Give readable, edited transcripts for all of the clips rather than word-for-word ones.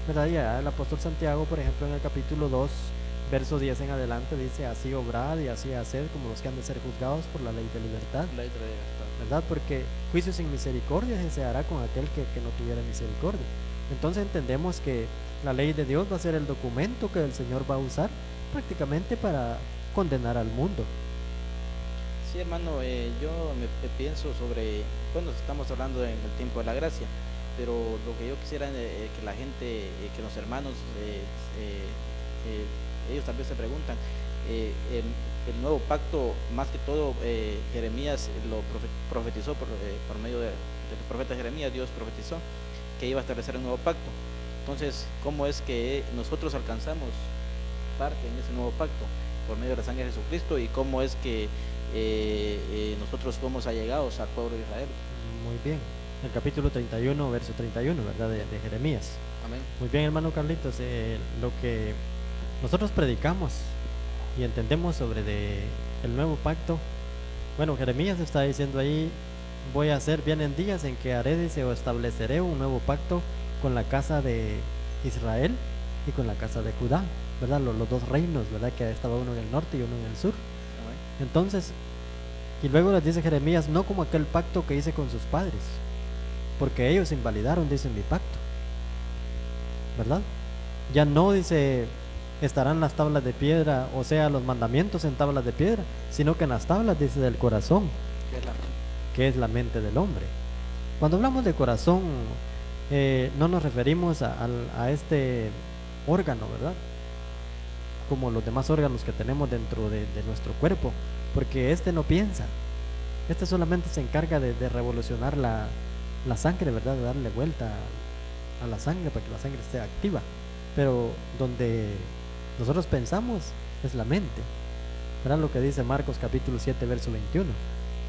¿verdad? Y el apóstol Santiago, por ejemplo, en el capítulo 2 verso 10 en adelante, dice: así obrad y así haced como los que han de ser juzgados por la ley de libertad, Ley de libertad. ¿verdad? Porque juicio sin misericordia se hará con aquel que no tuviera misericordia. Entonces entendemos que la ley de Dios va a ser el documento que el Señor va a usar prácticamente para condenar al mundo. Sí, hermano, yo me pienso sobre, bueno, estamos hablando en el tiempo de la gracia, pero lo que yo quisiera que la gente, que los hermanos, ellos también se preguntan, el nuevo pacto, más que todo, Jeremías lo profetizó por medio del profeta Jeremías. Dios profetizó que iba a establecer un nuevo pacto. Entonces, ¿cómo es que nosotros alcanzamos parte en ese nuevo pacto? Por medio de la sangre de Jesucristo. ¿Y cómo es que nosotros somos allegados al pueblo de Israel? Muy bien. El capítulo 31, verso 31, ¿verdad? De Jeremías. Amén. Muy bien, hermano Carlitos. Lo que nosotros predicamos y entendemos sobre el nuevo pacto, bueno, Jeremías está diciendo ahí: voy a hacer, vienen días en que haré, dice, o estableceré un nuevo pacto con la casa de Israel y con la casa de Judá, ¿verdad? Los dos reinos, ¿verdad? Que estaba uno en el norte y uno en el sur. Amén. Entonces, y luego les dice Jeremías: no como aquel pacto que hice con sus padres, porque ellos invalidaron, dice, mi pacto, ¿verdad? Ya no, dice, estarán las tablas de piedra, o sea, los mandamientos en tablas de piedra, sino que en las tablas, dice, del corazón, Que es la que es la mente del hombre. Cuando hablamos de corazón, no nos referimos a este órgano, ¿verdad? Como los demás órganos que tenemos dentro de nuestro cuerpo, porque este no piensa. Este solamente se encarga de revolucionar la sangre, ¿verdad? De darle vuelta a la sangre para que la sangre esté activa. Pero donde nosotros pensamos es la mente. Verán lo que dice Marcos capítulo 7, verso 21.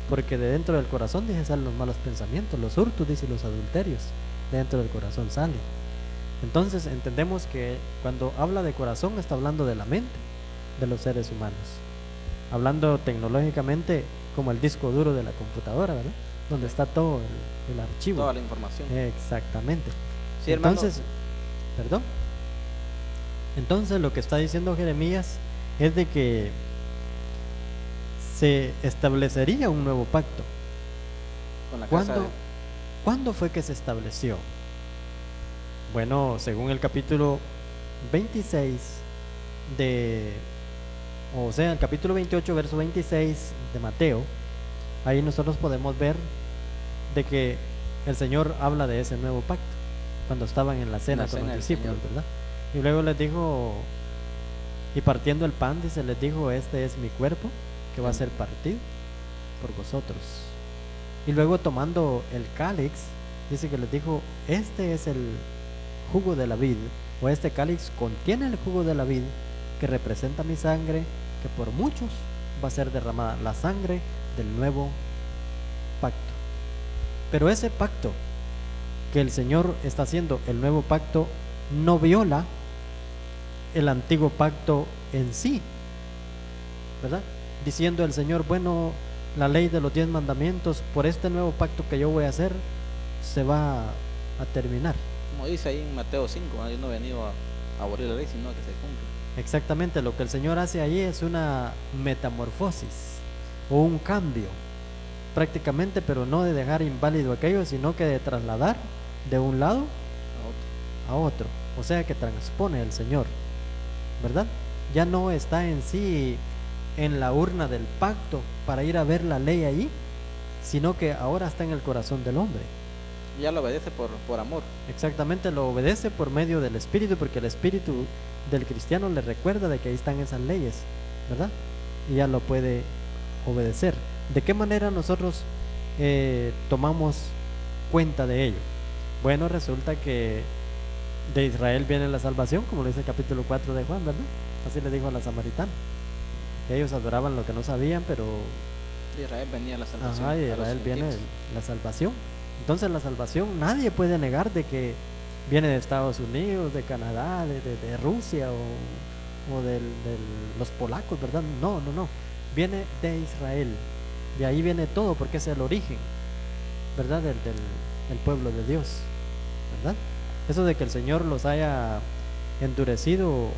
Porque de dentro del corazón, dice, salen los malos pensamientos, los hurtos, dice, los adulterios. De dentro del corazón sale. Entonces entendemos que cuando habla de corazón está hablando de la mente de los seres humanos. Hablando tecnológicamente, como el disco duro de la computadora, ¿verdad? Donde está todo el archivo. toda la información. Exactamente. Sí, hermano. Entonces, perdón. Entonces lo que está diciendo Jeremías es de que se establecería un nuevo pacto. Con la casa ¿Cuándo fue que se estableció? Bueno, según el capítulo 26 o sea, el capítulo 28, verso 26 de Mateo, ahí nosotros podemos ver de que el Señor habla de ese nuevo pacto, cuando estaban en la cena con los discípulos, ¿verdad? Y luego les dijo, y partiendo el pan, dice, les dijo: este es mi cuerpo, que va a ser partido por vosotros. Y luego tomando el cáliz, dice que les dijo: este es el jugo de la vid, o este cáliz contiene el jugo de la vid, que representa mi sangre, que por muchos va a ser derramada, la sangre del nuevo pacto. Pero ese pacto que el Señor está haciendo, el nuevo pacto, no viola el antiguo pacto en sí, ¿verdad? Diciendo el Señor: bueno, la ley de los 10 mandamientos, por este nuevo pacto que yo voy a hacer, se va a terminar. Como dice ahí en Mateo 5, yo no he venido a abolir la ley, sino a que se cumpla. Exactamente, lo que el Señor hace ahí es una metamorfosis o un cambio, prácticamente, pero no de dejar inválido aquello, sino que de trasladar de un lado a otro. O sea que transpone el Señor, ¿verdad? Ya no está en sí en la urna del pacto para ir a ver la ley allí, sino que ahora está en el corazón del hombre. Ya lo obedece por amor. Exactamente, lo obedece por medio del Espíritu, porque el Espíritu del cristiano le recuerda de que ahí están esas leyes, ¿verdad? Y ya lo puede obedecer. ¿De qué manera nosotros tomamos cuenta de ello? Bueno, resulta que de Israel viene la salvación, como lo dice el capítulo 4 de Juan, ¿verdad? Así le dijo a la samaritana. Ellos adoraban lo que no sabían, pero De Israel venía la salvación. de Israel viene la salvación. Entonces la salvación nadie puede negar de que viene de Estados Unidos, de Canadá, de Rusia o de los polacos, ¿verdad? No, viene de Israel. De ahí viene todo, porque es el origen, ¿verdad? Del pueblo de Dios, ¿verdad? Eso de que el Señor los haya endurecido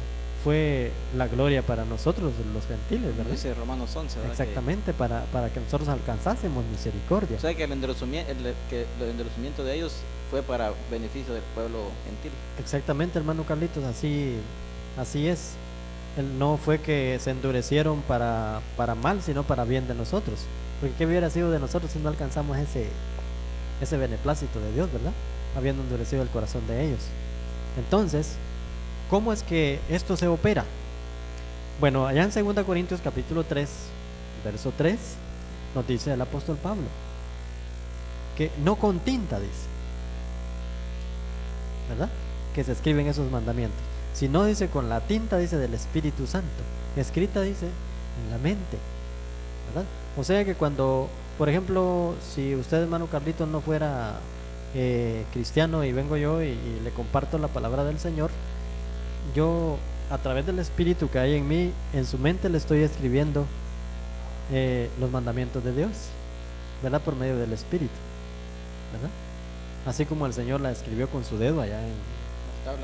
fue la gloria para nosotros, los gentiles, ¿verdad? Dice Romanos 11, ¿verdad? Exactamente, para que nosotros alcanzásemos misericordia. O sea que el endurecimiento de ellos fue para beneficio del pueblo gentil. Exactamente, hermano Carlitos, así es. No fue que se endurecieron para mal, sino para bien de nosotros. Porque ¿qué hubiera sido de nosotros si no alcanzamos ese beneplácito de Dios, ¿verdad? Habiendo endurecido el corazón de ellos. Entonces, ¿cómo es que esto se opera? Bueno, allá en 2 Corintios capítulo 3, verso 3, nos dice el apóstol Pablo que no con tinta, dice, ¿verdad? Que se escriben esos mandamientos, sino dice con la tinta, dice, del Espíritu Santo, escrita, dice, en la mente, ¿verdad? O sea que cuando, por ejemplo, si usted, hermano Carlito, no fuera cristiano y vengo yo y le comparto la palabra del Señor, yo a través del Espíritu que hay en mí, en su mente le estoy escribiendo los mandamientos de Dios, ¿verdad? Por medio del Espíritu, ¿verdad? Así como el Señor la escribió con su dedo allá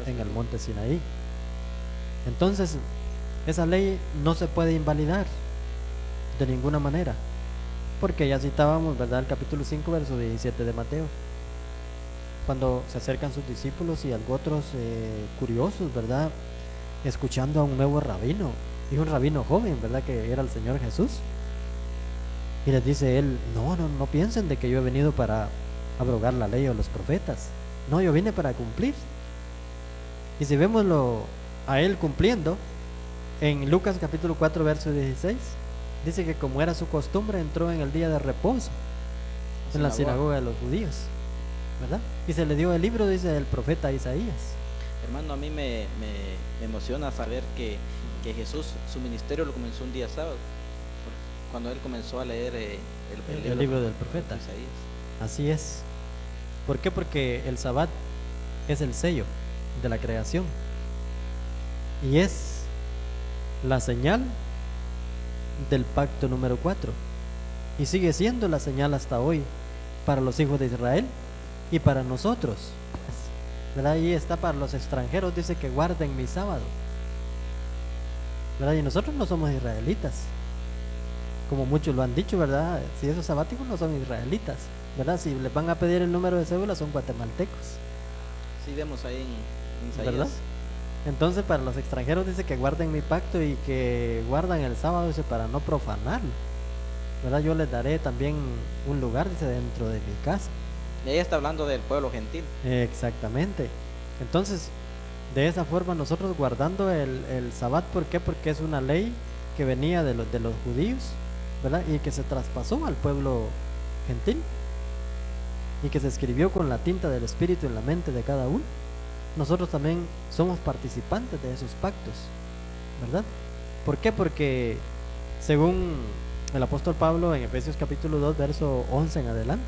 en el monte Sinaí. Entonces, esa ley no se puede invalidar de ninguna manera, porque ya citábamos, ¿verdad? El capítulo 5, verso 17 de Mateo, cuando se acercan sus discípulos y algo otros curiosos, ¿verdad? Escuchando a un nuevo rabino, y un rabino joven, ¿verdad? Que era el Señor Jesús. Y les dice él, no piensen de que yo he venido para abrogar la ley o los profetas. No, yo vine para cumplir. Y si vemoslo a él cumpliendo, en Lucas capítulo 4, verso 16, dice que como era su costumbre, entró en el día de reposo en la sinagoga de los judíos, ¿verdad? Y se le dio el libro, dice, del profeta Isaías. Hermano, a mí me emociona saber que Jesús, su ministerio lo comenzó un día sábado, cuando él comenzó a leer el libro del profeta Isaías. Así es. ¿Por qué? Porque el Sabbat es el sello de la creación y es la señal del pacto número 4, y sigue siendo la señal hasta hoy para los hijos de Israel y para nosotros, ¿verdad? Ahí está para los extranjeros, dice que guarden mi sábado, ¿verdad? Y nosotros no somos israelitas, como muchos lo han dicho, ¿verdad? Si esos sabáticos no son israelitas, ¿verdad? Si les van a pedir el número de cédula, son guatemaltecos. Sí, vemos ahí en Isaías, ¿verdad? Entonces para los extranjeros dice que guarden mi pacto y que guardan el sábado, dice, para no profanarlo, ¿verdad? Yo les daré también un lugar, dice, dentro de mi casa. Y ahí está hablando del pueblo gentil. Exactamente. Entonces, de esa forma nosotros guardando el Sabbat, ¿por qué? Porque es una ley que venía de los judíos, ¿verdad? Y que se traspasó al pueblo gentil y que se escribió con la tinta del Espíritu en la mente de cada uno. Nosotros también somos participantes de esos pactos, ¿verdad? ¿Por qué? Porque según el apóstol Pablo en Efesios capítulo 2, verso 11 en adelante,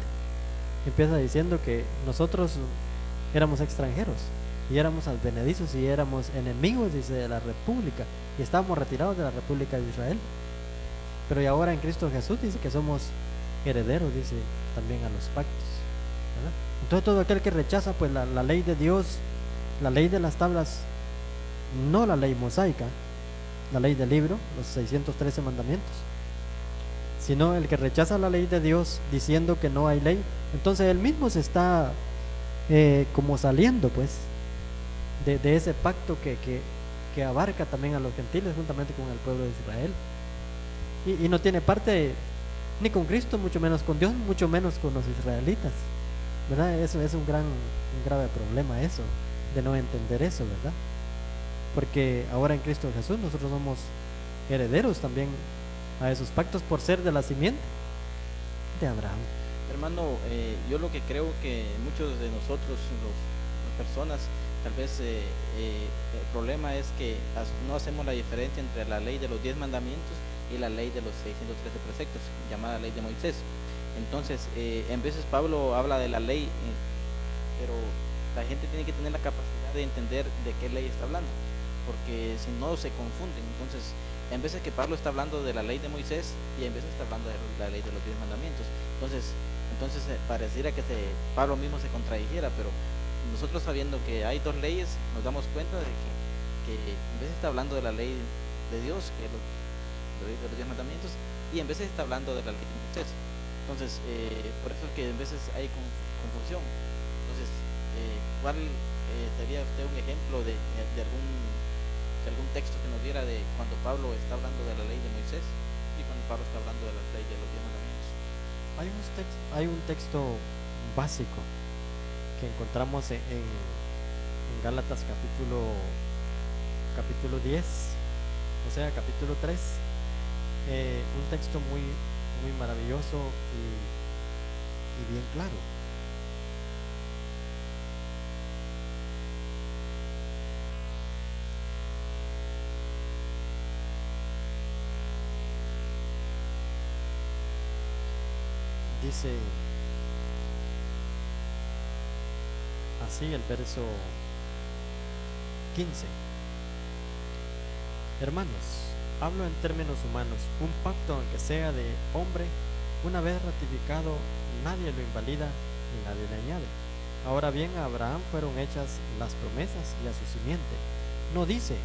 empieza diciendo que nosotros éramos extranjeros y éramos advenedizos y éramos enemigos, dice, de la república, y estábamos retirados de la república de Israel, pero y ahora en Cristo Jesús dice que somos herederos, dice, también a los pactos, ¿verdad? Entonces todo aquel que rechaza pues la ley de Dios, la ley de las tablas, no la ley mosaica, la ley del libro, los 613 mandamientos, sino el que rechaza la ley de Dios diciendo que no hay ley, entonces él mismo se está como saliendo pues de ese pacto que abarca también a los gentiles juntamente con el pueblo de Israel, y no tiene parte ni con Cristo, mucho menos con Dios, mucho menos con los israelitas, ¿verdad? Eso es un grave problema, eso de no entender eso, ¿verdad? Porque ahora en Cristo Jesús nosotros somos herederos también a esos pactos por ser de la simiente de Abraham. Hermano, yo lo que creo que muchos de nosotros, las personas, tal vez el problema es que no hacemos la diferencia entre la ley de los 10 mandamientos y la ley de los 613 preceptos, llamada ley de Moisés. Entonces, en veces Pablo habla de la ley, pero la gente tiene que tener la capacidad de entender de qué ley está hablando, porque si no se confunden. Entonces, en veces que Pablo está hablando de la ley de Moisés y en veces está hablando de la ley de los 10 mandamientos. Entonces pareciera que Pablo mismo se contradijera, pero nosotros sabiendo que hay dos leyes, nos damos cuenta de que en vez está hablando de la ley de Dios, que es la ley de los 10 mandamientos, y en veces está hablando de la ley de Moisés. Entonces, por eso es que en veces hay confusión. Entonces, ¿cuál sería usted un ejemplo de algún texto que nos diera de cuando Pablo está hablando de la ley de Moisés y cuando Pablo está hablando de la ley de los 10 mandamientos? Hay un texto básico que encontramos en Gálatas capítulo 10, o sea, capítulo 3, un texto muy, muy maravilloso y bien claro. Dice así el verso 15: Hermanos, hablo en términos humanos, un pacto aunque sea de hombre, una vez ratificado, nadie lo invalida ni nadie le añade. Ahora bien, a Abraham fueron hechas las promesas y a su simiente. No dice,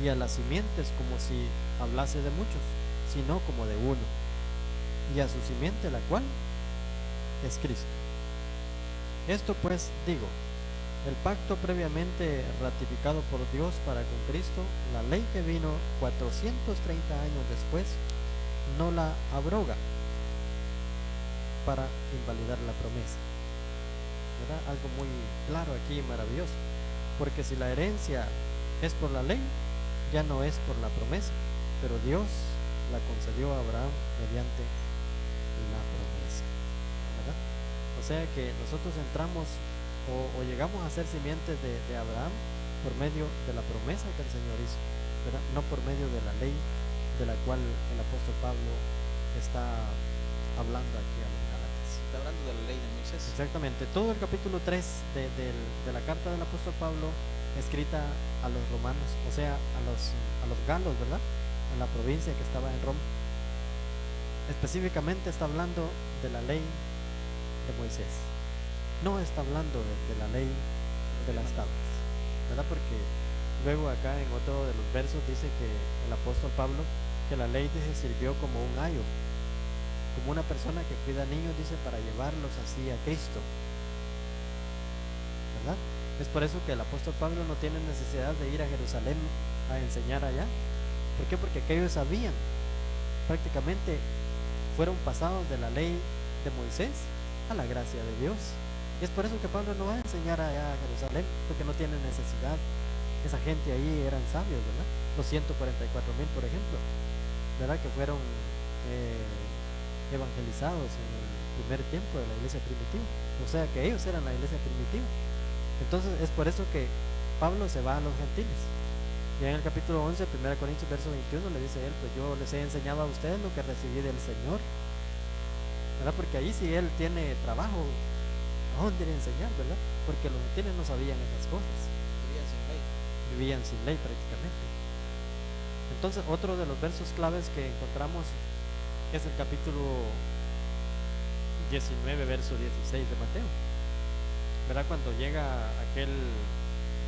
y a las simientes, como si hablase de muchos, sino como de uno, y a su simiente, la cual es Cristo. Esto pues digo, el pacto previamente ratificado por Dios para con Cristo, la ley que vino 430 años después, no la abroga para invalidar la promesa. ¿Verdad? Algo muy claro aquí y maravilloso, porque si la herencia es por la ley, ya no es por la promesa, pero Dios la concedió a Abraham mediante la promesa, ¿verdad? O sea que nosotros entramos o llegamos a ser simientes de Abraham por medio de la promesa que el Señor hizo, ¿verdad? No por medio de la ley de la cual el apóstol Pablo está hablando aquí a los Gálatas. Está hablando de la ley de Moisés. Exactamente, todo el capítulo 3 de la carta del apóstol Pablo, escrita a los romanos, o sea, a los galos, ¿verdad? A la provincia que estaba en Roma. Específicamente está hablando de la ley de Moisés. No está hablando de la ley de las tablas, ¿verdad? Porque luego acá en otro de los versos dice que el apóstol Pablo, que la ley dice sirvió como un ayo, como una persona que cuida niños, dice, para llevarlos así a Cristo, ¿verdad? Es por eso que el apóstol Pablo no tiene necesidad de ir a Jerusalén a enseñar allá. ¿Por qué? Porque aquellos sabían, prácticamente fueron pasados de la ley de Moisés a la gracia de Dios. Y es por eso que Pablo no va a enseñar allá a Jerusalén, porque no tiene necesidad. Esa gente ahí eran sabios, ¿verdad? Los 144,000, por ejemplo, ¿verdad? Que fueron evangelizados en el primer tiempo de la iglesia primitiva. O sea que ellos eran la iglesia primitiva. Entonces es por eso que Pablo se va a los gentiles. Y en el capítulo 11, 1 Corintios, verso 21, le dice él, pues yo les he enseñado a ustedes lo que recibí del Señor, ¿verdad? Porque ahí si él tiene trabajo, ¿a dónde ir a enseñar, verdad? Porque los gentiles no sabían esas cosas. Vivían sin ley prácticamente. Entonces otro de los versos claves que encontramos es el capítulo 19, verso 16 de Mateo, ¿verdad? Cuando llega aquel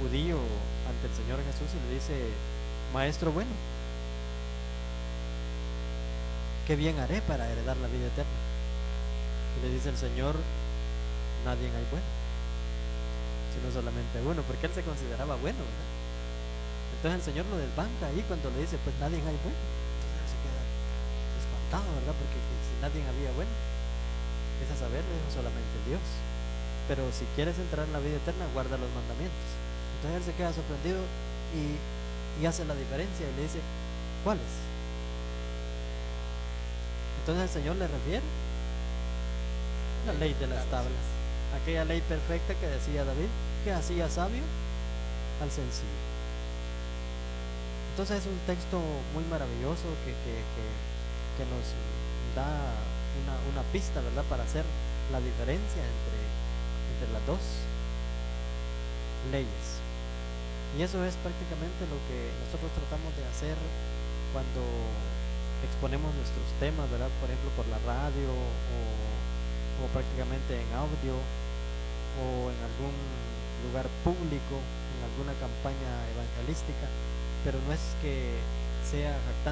judío ante el Señor Jesús y le dice, maestro bueno, ¿qué bien haré para heredar la vida eterna? Y le dice el Señor, nadie hay bueno, sino solamente uno, porque él se consideraba bueno, ¿verdad? Entonces el Señor lo desbanca ahí cuando le dice, pues nadie hay bueno. Entonces él se queda espantado, ¿verdad? Porque si nadie había bueno, es a saber, es solamente Dios. Pero si quieres entrar en la vida eterna, guarda los mandamientos. Entonces él se queda sorprendido y hace la diferencia y le dice, ¿cuáles? Entonces el Señor le refiere la ley de las tablas, aquella ley perfecta que decía David, que hacía sabio al sencillo. Entonces es un texto muy maravilloso que nos da una pista, ¿verdad? Para hacer la diferencia entre las dos leyes. Y eso es prácticamente lo que nosotros tratamos de hacer cuando exponemos nuestros temas, ¿verdad? Por ejemplo, por la radio o prácticamente en audio o en algún lugar público, en alguna campaña evangelística, pero no es que sea jactancia